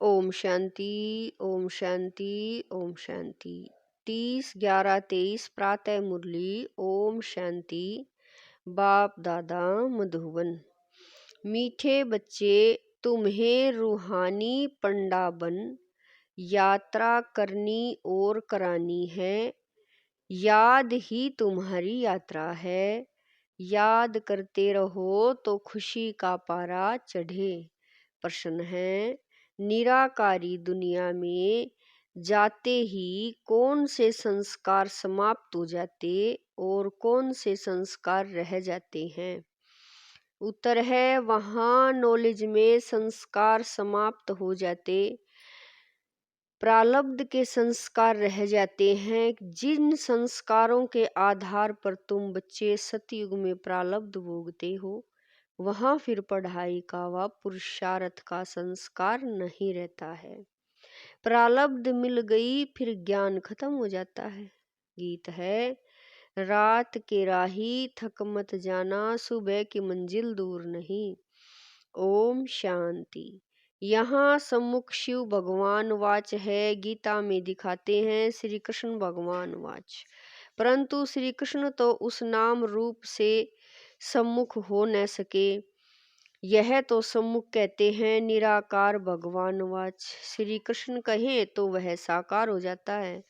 ओम शांति। ओम शांति। ओम शांति। 30/11/23 प्रातः मुरली। ओम शांति। बाप दादा मधुबन। मीठे बच्चे, तुम्हें रूहानी पंडा बन यात्रा करनी और करानी है। याद ही तुम्हारी यात्रा है। याद करते रहो तो खुशी का पारा चढ़े। प्रश्न है, निराकारी दुनिया में जाते ही कौन से संस्कार समाप्त हो जाते और कौन से संस्कार रह जाते हैं? उत्तर है, वहाँ नॉलेज में संस्कार समाप्त हो जाते, प्रारब्ध के संस्कार रह जाते हैं। जिन संस्कारों के आधार पर तुम बच्चे सतयुग में प्रारब्ध भोगते हो, वहाँ फिर पढ़ाई का व पुरुषार्थ का संस्कार नहीं रहता है। प्रारब्ध मिल गई फिर ज्ञान खत्म हो जाता है। गीत है, रात के राही थक मत जाना, सुबह की मंजिल दूर नहीं। ओम शांति। यहाँ सम्मुख शिव भगवान वाच है, गीता में दिखाते हैं श्री कृष्ण भगवान वाच। परंतु श्री कृष्ण तो उस नाम रूप से सम्मुख हो न सके। यह तो सम्मुख कहते हैं निराकार भगवान वाच। श्री कृष्ण कहें तो वह साकार हो जाता है।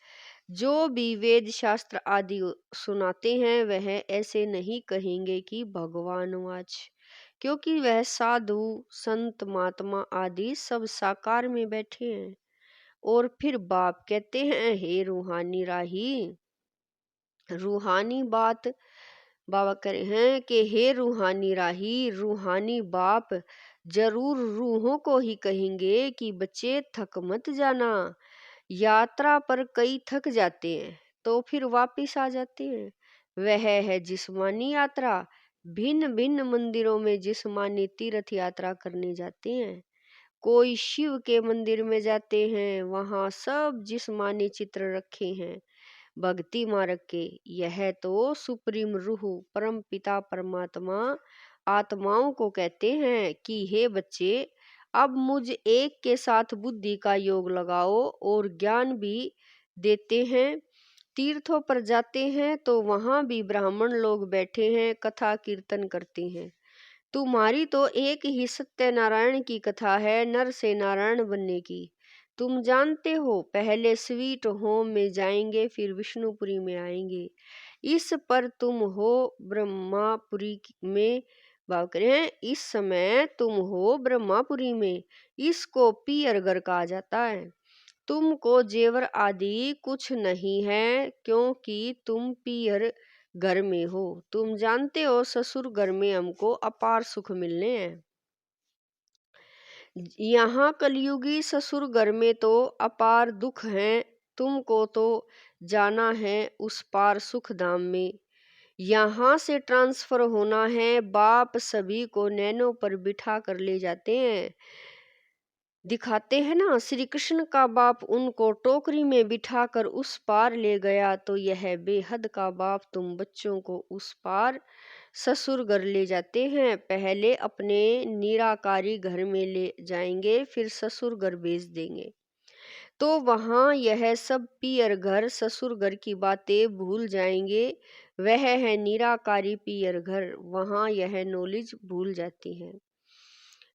जो भी वेद शास्त्र आदि सुनाते हैं वह ऐसे नहीं कहेंगे कि भगवान वाच, क्योंकि वह साधु संत महात्मा आदि सब साकार में बैठे हैं। और फिर बाप कहते हैं, हे रूहानी राही। रूहानी बात बाबा करे हैं कि हे रूहानी राही, रूहानी बाप जरूर रूहों को ही कहेंगे कि बच्चे थक मत जाना। यात्रा पर कई थक जाते हैं तो फिर वापिस आ जाते हैं। वह है जिस्मानी यात्रा। भिन्न भिन्न मंदिरों में जिस्मानी तीर्थ यात्रा करने जाते हैं। कोई शिव के मंदिर में जाते हैं, वहाँ सब जिस्मानी चित्र रखे हैं भक्ति मार्ग के। यह तो सुप्रीम रूह परम पिता परमात्मा आत्माओं को कहते हैं कि हे बच्चे, अब मुझ एक के साथ बुद्धि का योग लगाओ और ज्ञान भी देते हैं। तीर्थों पर जाते हैं तो वहाँ भी ब्राह्मण लोग बैठे हैं, कथा कीर्तन करते हैं। तुम्हारी तो एक ही सत्यनारायण की कथा है, नर से नारायण बनने की। तुम जानते हो, पहले स्वीट होम में जाएंगे फिर विष्णुपुरी में आएंगे। इस पर तुम हो ब्रह्मापुरी में। भाव करें, इस समय तुम हो ब्रह्मापुरी में। इसको पियर घर कहा जाता है। तुमको जेवर आदि कुछ नहीं है, क्योंकि तुम पियर घर में हो। तुम जानते हो ससुर घर में हमको अपार सुख मिलने हैं। यहाँ कलयुगी ससुर घर में तो अपार दुख हैं। तुमको तो जाना है उस पार सुख धाम में। यहाँ से ट्रांसफर होना है। बाप सभी को नैनों पर बिठा कर ले जाते हैं। दिखाते हैं ना, श्री कृष्ण का बाप उनको टोकरी में बिठाकर उस पार ले गया, तो यह बेहद का बाप तुम बच्चों को उस पार ससुर घर ले जाते हैं। पहले अपने निराकारी घर में ले जाएंगे, फिर ससुर घर भेज देंगे। तो वहाँ यह सब पियर घर ससुर घर की बातें भूल जाएंगे। वह है निराकारी पियर घर, वहाँ यह नॉलेज भूल जाती है।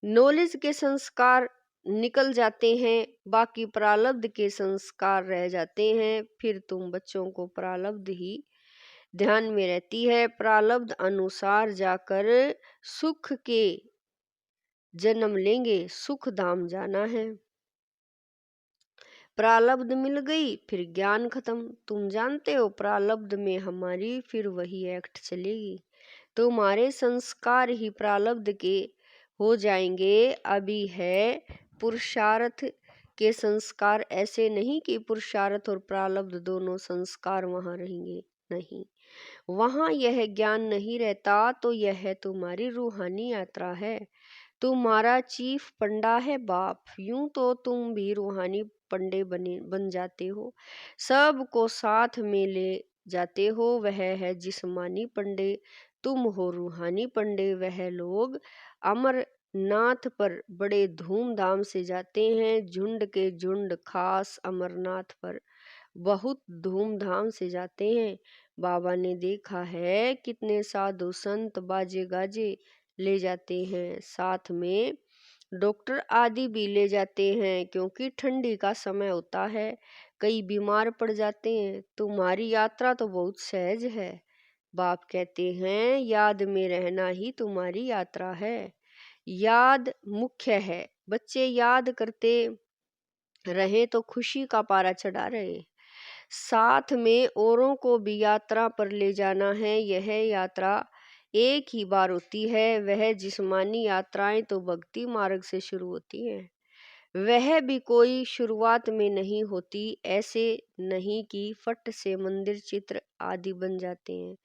नॉलेज के संस्कार निकल जाते हैं, बाकी प्रारब्ध के संस्कार रह जाते हैं। फिर तुम बच्चों को प्रारब्ध ही ध्यान में रहती है। प्रारब्ध अनुसार जाकर सुख के जन्म लेंगे, सुख धाम जाना है। प्रारब्ध मिल गई फिर ज्ञान खत्म। तुम जानते हो प्रारब्ध में हमारी फिर वही एक्ट चलेगी। तुम्हारे संस्कार ही प्रारब्ध के हो जाएंगे। अभी है पुरुषार्थ के संस्कार, ऐसे नहीं कि पुरुषार्थ और प्रारब्ध दोनों संस्कार वहाँ रहेंगे, नहीं। वहाँ यह ज्ञान नहीं रहता, तो यह तुम्हारी रूहानी यात्रा है। तुम्हारा चीफ पंडा है बाप। यूं तो तुम भी रूहानी पंडे बन जाते हो, सबको साथ में ले जाते हो। वह है जिस्मानी पंडे, तुम हो रूहानी पंडे। वह लोग अमर नाथ पर बड़े धूमधाम से जाते हैं, झुंड के झुंड खास अमरनाथ पर बहुत धूमधाम से जाते हैं। बाबा ने देखा है कितने साधु संत बाजे गाजे ले जाते हैं, साथ में डॉक्टर आदि भी ले जाते हैं, क्योंकि ठंडी का समय होता है, कई बीमार पड़ जाते हैं। तुम्हारी यात्रा तो बहुत सहज है। बाप कहते हैं याद में रहना ही तुम्हारी यात्रा है, याद मुख्य है। बच्चे याद करते रहे तो खुशी का पारा चढ़ा रहे, साथ में औरों को भी यात्रा पर ले जाना है। यह यात्रा एक ही बार होती है। वह जिस्मानी यात्राएं तो भक्ति मार्ग से शुरू होती हैं, वह भी कोई शुरुआत में नहीं होती। ऐसे नहीं कि फट से मंदिर चित्र आदि बन जाते हैं,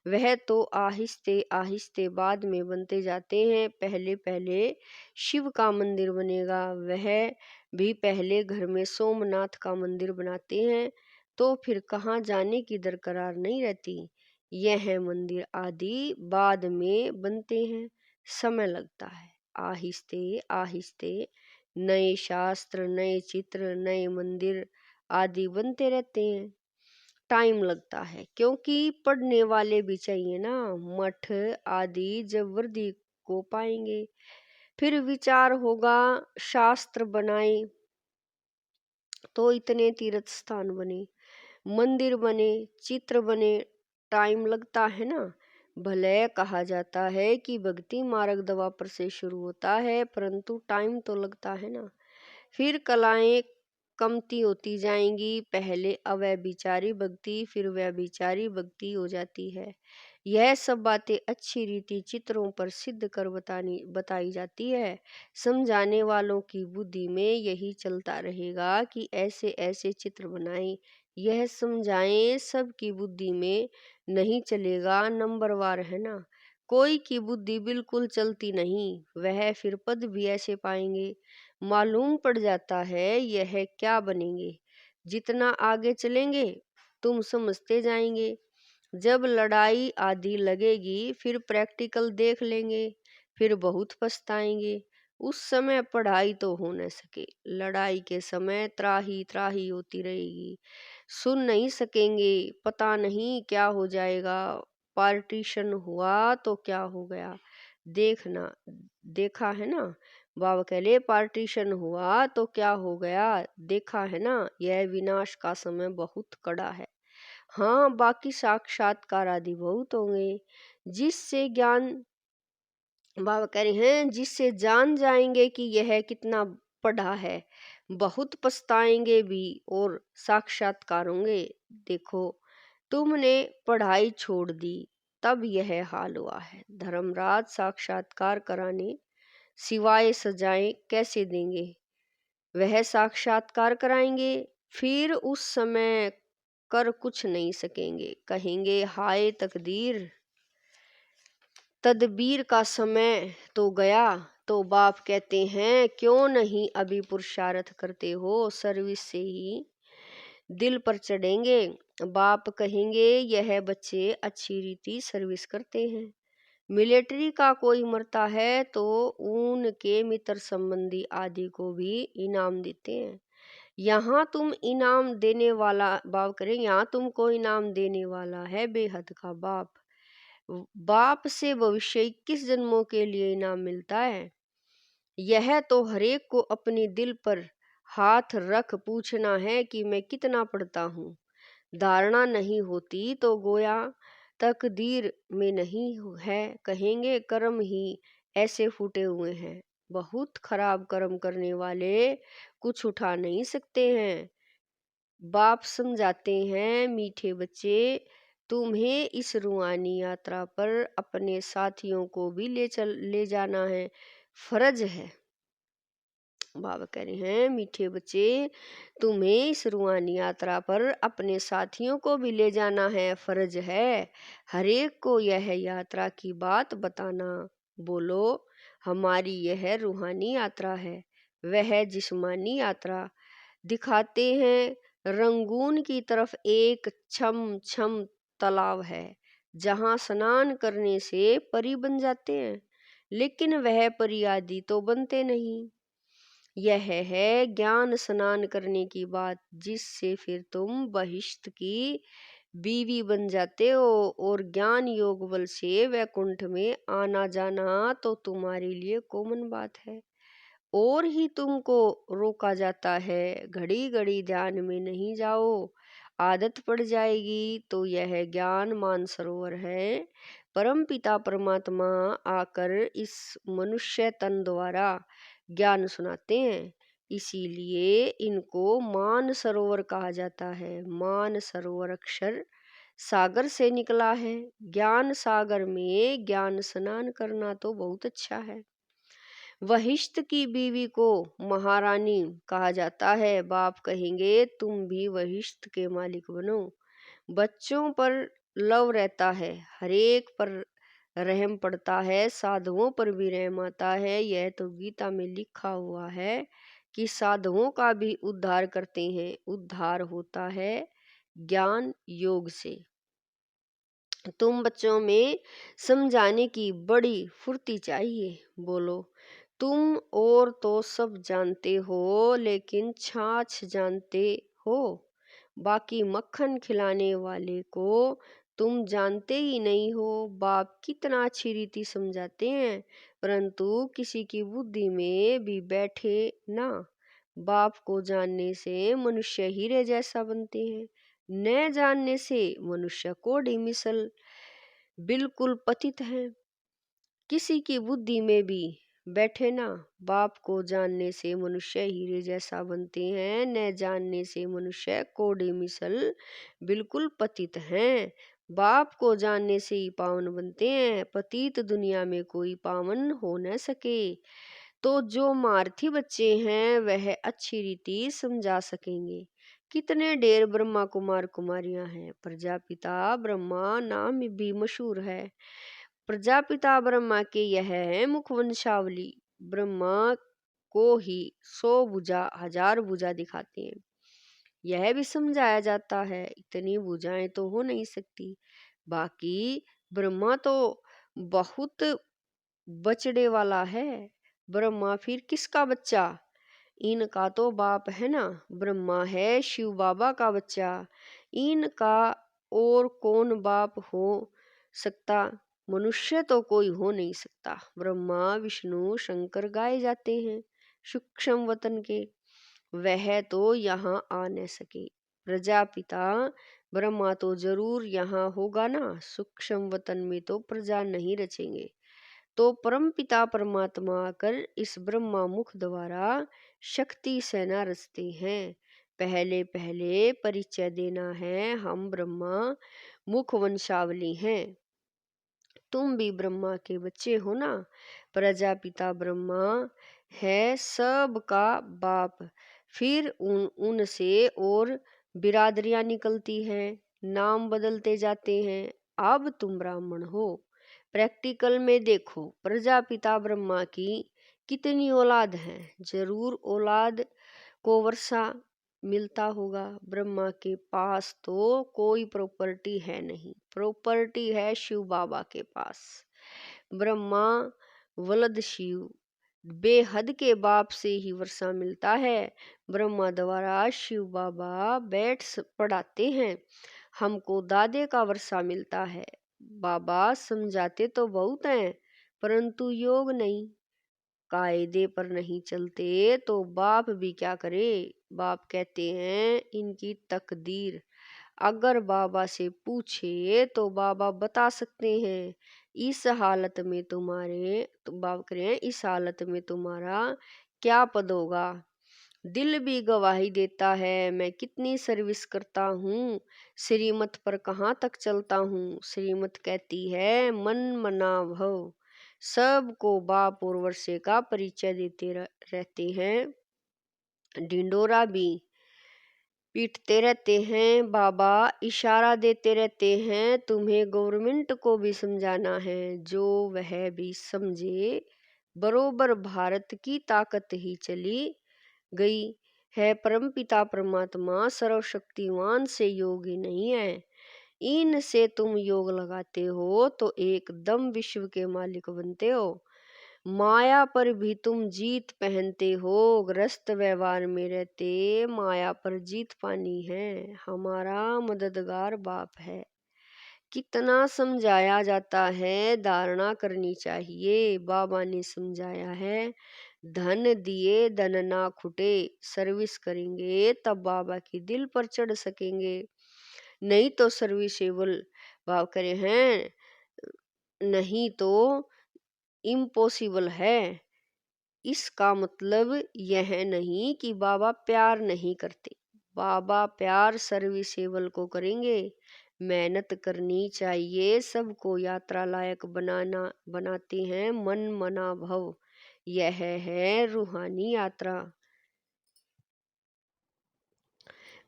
वह तो आहिस्ते आहिस्ते बाद में बनते जाते हैं। पहले पहले शिव का मंदिर बनेगा, वह भी पहले घर में सोमनाथ का मंदिर बनाते हैं, तो फिर कहाँ जाने की दरकरार नहीं रहती। यह मंदिर आदि बाद में बनते हैं, समय लगता है। आहिस्ते आहिस्ते नए शास्त्र, नए चित्र, नए मंदिर आदि बनते रहते हैं, टाइम लगता है, क्योंकि पढ़ने वाले भी चाहिए ना। मठ आदि जब वृद्धि को पाएंगे, फिर विचार होगा शास्त्र बनाए तो इतने तीर्थ स्थान बने, मंदिर बने, चित्र बने, टाइम लगता है ना। भले कहा जाता है कि भक्ति मार्ग द्वापर से शुरू होता है, परंतु टाइम तो लगता है ना। फिर कलाएं कमती होती जाएंगी, पहले अव्यभिचारी भक्ति फिर व्यभिचारी भक्ति हो जाती है। यह सब बातें अच्छी रीति चित्रों पर सिद्ध कर बताई जाती है। समझाने वालों की बुद्धि में यही चलता रहेगा कि ऐसे ऐसे चित्र बनाएं, यह समझाएं, सबकी बुद्धि में नहीं चलेगा, नंबरवार है ना। कोई की बुद्धि बिल्कुल चलती नहीं, वह फिर पद भी ऐसे पाएंगे, मालूम पड़ जाता है यह क्या बनेंगे। जितना आगे चलेंगे तुम समझते जाएंगे। जब लड़ाई आदि लगेगी फिर प्रैक्टिकल देख लेंगे, फिर बहुत पछताएंगे। उस समय पढ़ाई तो हो न सके, लड़ाई के समय त्राही त्राही होती रहेगी, सुन नहीं सकेंगे, पता नहीं क्या हो जाएगा। पार्टीशन हुआ तो क्या हो गया, देखना देखा है ना। बाबा कहले पार्टीशन हुआ तो क्या हो गया, देखा है ना। यह विनाश का समय बहुत कड़ा है। हाँ, बाकी साक्षात्कार आदि बहुत होंगे, जिससे ज्ञान, बाबा कह रहे हैं, जिससे जान जाएंगे कि यह कितना पढ़ा है। बहुत पछताएंगे भी और साक्षात्कार होंगे। देखो तुमने पढ़ाई छोड़ दी तब यह हाल हुआ है। धर्मराज साक्षात्कार कराने सिवाय सजाएं कैसे देंगे, वह साक्षात्कार कराएंगे, फिर उस समय कर कुछ नहीं सकेंगे, कहेंगे हाय तकदीर, तदबीर का समय तो गया। तो बाप कहते हैं क्यों नहीं अभी पुरुषार्थ करते हो, सर्विस से ही दिल पर चढ़ेंगे। बाप कहेंगे यह बच्चे अच्छी रीति सर्विस करते हैं, मिलिट्री का कोई मरता है तो उनके मित्र संबंधी आदि को भी इनाम देते हैं। यहाँ तुम इनाम देने वाला, बाप करें यहाँ तुमको इनाम देने वाला है बेहद का बाप। बाप से भविष्य 21 जन्मों के लिए इनाम मिलता है। यह तो हरेक को अपने दिल पर हाथ रख पूछना है कि मैं कितना पढ़ता हूँ। धारणा नहीं होती तो गोया तकदीर में नहीं है, कहेंगे कर्म ही ऐसे फूटे हुए हैं। बहुत खराब कर्म करने वाले कुछ उठा नहीं सकते हैं। बाप समझाते हैं मीठे बच्चे, तुम्हें इस रूहानी यात्रा पर अपने साथियों को भी ले जाना है, फर्ज है। बाबा कह रहे हैं मीठे बच्चे, तुम्हें इस रूहानी यात्रा पर अपने साथियों को भी ले जाना है, फर्ज है। हरेक को यह यात्रा की बात बताना। बोलो हमारी यह रूहानी यात्रा है, वह जिस्मानी यात्रा। दिखाते हैं रंगून की तरफ एक छम छम तालाब है, जहाँ स्नान करने से परी बन जाते हैं। लेकिन वह परी आदि तो बनते नहीं। यह है ज्ञान स्नान करने की बात, जिससे फिर तुम बहिष्ठ की बीवी बन जाते हो, और ज्ञान योग बल से वैकुंठ में आना जाना तो तुम्हारे लिए कॉमन बात है, और ही तुमको रोका जाता है। घड़ी घड़ी ध्यान में नहीं जाओ, आदत पड़ जाएगी। तो यह ज्ञान मानसरोवर है। परम पिता परमात्मा आकर इस मनुष्य तन द्वारा ज्ञान सुनाते हैं, इसीलिए इनको मान सरोवर कहा जाता है। मान सरोवर अक्षर सागर से निकला है। ज्ञान सागर में ज्ञान स्नान करना तो बहुत अच्छा है। वशिष्ठ की बीवी को महारानी कहा जाता है। बाप कहेंगे तुम भी वशिष्ठ के मालिक बनो। बच्चों पर लव रहता है, हरेक पर रहम पड़ता है, साधुओं पर भी रहम आता है। यह तो गीता में लिखा हुआ है कि साधुओं का भी उद्धार करते हैं। उद्धार होता है ज्ञान योग से। तुम बच्चों में समझाने की बड़ी फुर्ती चाहिए। बोलो, तुम और तो सब जानते हो, लेकिन छाछ जानते हो। बाकी मक्खन खिलाने वाले को तुम जानते ही नहीं हो। बाप कितना अच्छी रीति समझाते हैं, परंतु किसी की बुद्धि में भी बैठे ना। बाप को जानने से मनुष्य हीरे जैसा बनते हैं, न जानने से मनुष्य कोड़ी मिसल बिल्कुल पतित है। किसी की बुद्धि में भी बैठे ना। बाप को जानने से मनुष्य हीरे जैसा बनते हैं, न जानने से मनुष्य कोड़ी मिसल बिल्कुल पतित हैं। बाप को जानने से ही पावन बनते हैं, पतित दुनिया में कोई पावन हो न सके। तो जो मार्थी बच्चे हैं वह अच्छी रीति समझा सकेंगे। कितने ढेर ब्रह्मा कुमार कुमारियां हैं। प्रजापिता ब्रह्मा नाम भी मशहूर है। प्रजापिता ब्रह्मा के यह है मुख वंशावली। ब्रह्मा को ही 100 भुजा 1000 भुजा दिखाते हैं। यह भी समझाया जाता है इतनी भुजाएं तो हो नहीं सकती। बाकी ब्रह्मा तो बहुत बचड़े वाला है। ब्रह्मा फिर किसका बच्चा? इनका तो बाप है ना। ब्रह्मा है शिव बाबा का बच्चा। इनका और कौन बाप हो सकता? मनुष्य तो कोई हो नहीं सकता। ब्रह्मा विष्णु शंकर गाए जाते हैं सूक्ष्म वतन के, वह तो यहाँ आ न सके। प्रजापिता ब्रह्मा तो जरूर यहाँ होगा ना। सूक्ष्म वतन में तो प्रजा नहीं रचेंगे। तो परम पिता परमात्मा आकर इस ब्रह्मा मुख द्वारा शक्ति सेना रचते हैं। पहले पहले परिचय देना है, हम ब्रह्मा मुख वंशावली हैं। तुम भी ब्रह्मा के बच्चे हो ना। प्रजापिता ब्रह्मा है सबका बाप। फिर उनसे और बिरादरियां निकलती हैं, नाम बदलते जाते हैं। अब तुम ब्राह्मण हो। प्रैक्टिकल में देखो, प्रजापिता ब्रह्मा की कितनी औलाद है। जरूर औलाद को वर्षा मिलता होगा। ब्रह्मा के पास तो कोई प्रॉपर्टी है नहीं, प्रॉपर्टी है शिव बाबा के पास। ब्रह्मा वलद शिव, बेहद के बाप से ही वर्षा मिलता है। ब्रह्मा द्वारा शिव बाबा बैठ पढ़ाते हैं, हमको दादे का वर्षा मिलता है। बाबा समझाते तो बहुत हैं, परंतु योग नहीं, कायदे पर नहीं चलते। तो बाप भी क्या करे। बाप कहते हैं इनकी तकदीर। अगर बाबा से पूछे तो बाबा बता सकते हैं इस हालत में तुम्हारे, तो बाप करें इस हालत में तुम्हारा क्या पद होगा। दिल भी गवाही देता है, मैं कितनी सर्विस करता हूँ, श्रीमत पर कहाँ तक चलता हूँ। श्रीमत कहती है मन मना भव। सबको बाप और वर्षे का परिचय देते रहते हैं। ढिंडोरा भी पीटते रहते हैं, बाबा इशारा देते रहते हैं। तुम्हें गवर्नमेंट को भी समझाना है, जो वह भी समझे। बरोबर भारत की ताकत ही चली गई है। परमपिता परमात्मा सर्वशक्तिमान से योगी नहीं है। इनसे तुम योग लगाते हो तो एकदम विश्व के मालिक बनते हो। माया पर भी तुम जीत पहनते हो, ग्रस्त व्यवहार में रहते माया पर जीत पानी है, हमारा मददगार बाप है। कितना समझाया जाता है, धारणा करनी चाहिए। बाबा ने समझाया है, धन दिए धन ना खुटे, सर्विस करेंगे तब बाबा के दिल पर चढ़ सकेंगे, नहीं तो सर्विसेबल भाव करे हैं, नहीं तो इम्पॉसिबल है। इसका मतलब यह नहीं कि बाबा प्यार नहीं करते, बाबा प्यार सर्विसेबल को करेंगे। मेहनत करनी चाहिए, सबको यात्रा लायक बनाते हैं मन मना भव, यह है रूहानी यात्रा।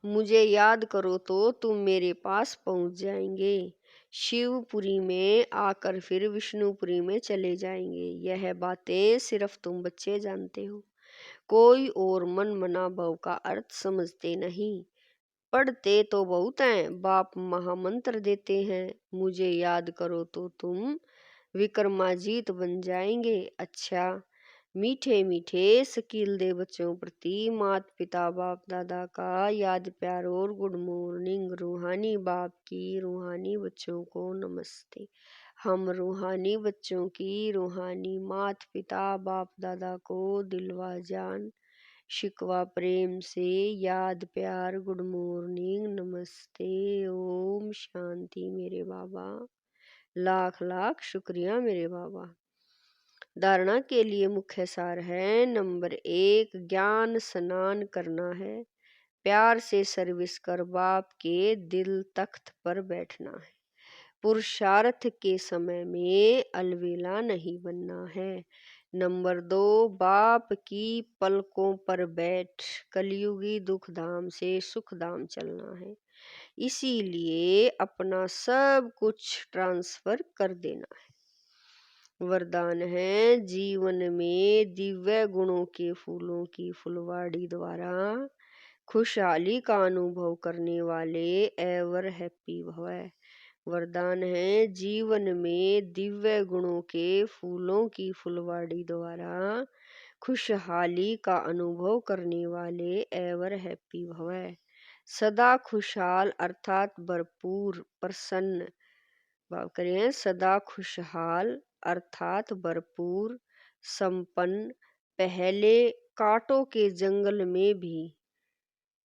मुझे याद करो तो तुम मेरे पास पहुंच जाएंगे, शिवपुरी में आकर फिर विष्णुपुरी में चले जाएंगे। यह बातें सिर्फ तुम बच्चे जानते हो, कोई और मन मना भव का अर्थ समझते नहीं। पढ़ते तो बहुत हैं, बाप महामंत्र देते हैं, मुझे याद करो तो तुम विक्रमाजीत बन जाएंगे। अच्छा, मीठे मीठे स्किल दे बच्चों प्रति माता पिता बाप दादा का याद प्यार और गुड मॉर्निंग। रूहानी बाप की रूहानी बच्चों को नमस्ते। हम रूहानी बच्चों की रूहानी माता पिता बाप दादा को दिलवा जान शिकवा प्रेम से याद प्यार गुड मॉर्निंग नमस्ते ओम शांति। मेरे बाबा लाख लाख शुक्रिया मेरे बाबा। धारणा के लिए मुख्य सार है, नंबर 1 ज्ञान स्नान करना है, प्यार से सर्विस कर बाप के दिल तख्त पर बैठना है, पुरुषार्थ के समय में अलवेला नहीं बनना है। नंबर 2 बाप की पलकों पर बैठ कलयुगी दुख धाम से सुख धाम चलना है, इसीलिए अपना सब कुछ ट्रांसफर कर देना है। वरदान है, जीवन में दिव्य गुणों के फूलों की फुलवाड़ी द्वारा खुशहाली का अनुभव करने वाले एवर हैप्पी भव। वरदान है, जीवन में दिव्य गुणों के फूलों की फुलवाड़ी द्वारा खुशहाली का अनुभव करने वाले एवर हैप्पी भव। सदा खुशहाल अर्थात भरपूर प्रसन्न भाव करें, सदा खुशहाल अर्थात भरपूर संपन्न। पहले कांटों के जंगल में भी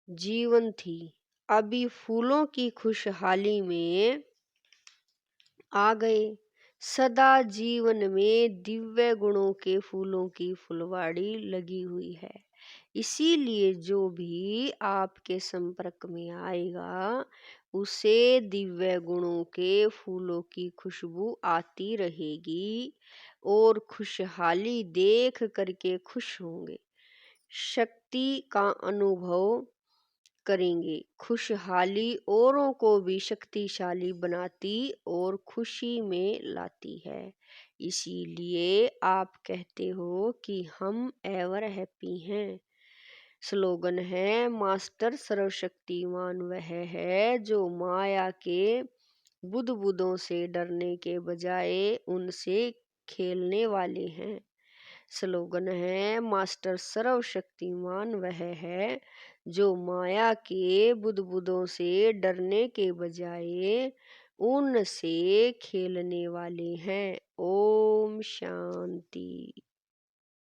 जीवन थी, अभी फूलों की खुशहाली में आ गए। सदा जीवन में दिव्य गुणों के फूलों की फुलवाड़ी लगी हुई है, इसीलिए जो भी आपके संपर्क में आएगा उसे दिव्य गुणों के फूलों की खुशबू आती रहेगी और खुशहाली देख करके खुश होंगे, शक्ति का अनुभव करेंगे। खुशहाली औरों को भी शक्तिशाली बनाती और खुशी में लाती है, इसीलिए आप कहते हो कि हम एवर हैप्पी हैं। स्लोगन है, मास्टर सर्वशक्तिमान वह है जो माया के बुदबुदों से डरने के बजाय उनसे खेलने वाले हैं। स्लोगन है, मास्टर सर्वशक्तिमान वह है जो माया के बुदबुदों से डरने के बजाय उनसे खेलने वाले हैं। ओम शांति।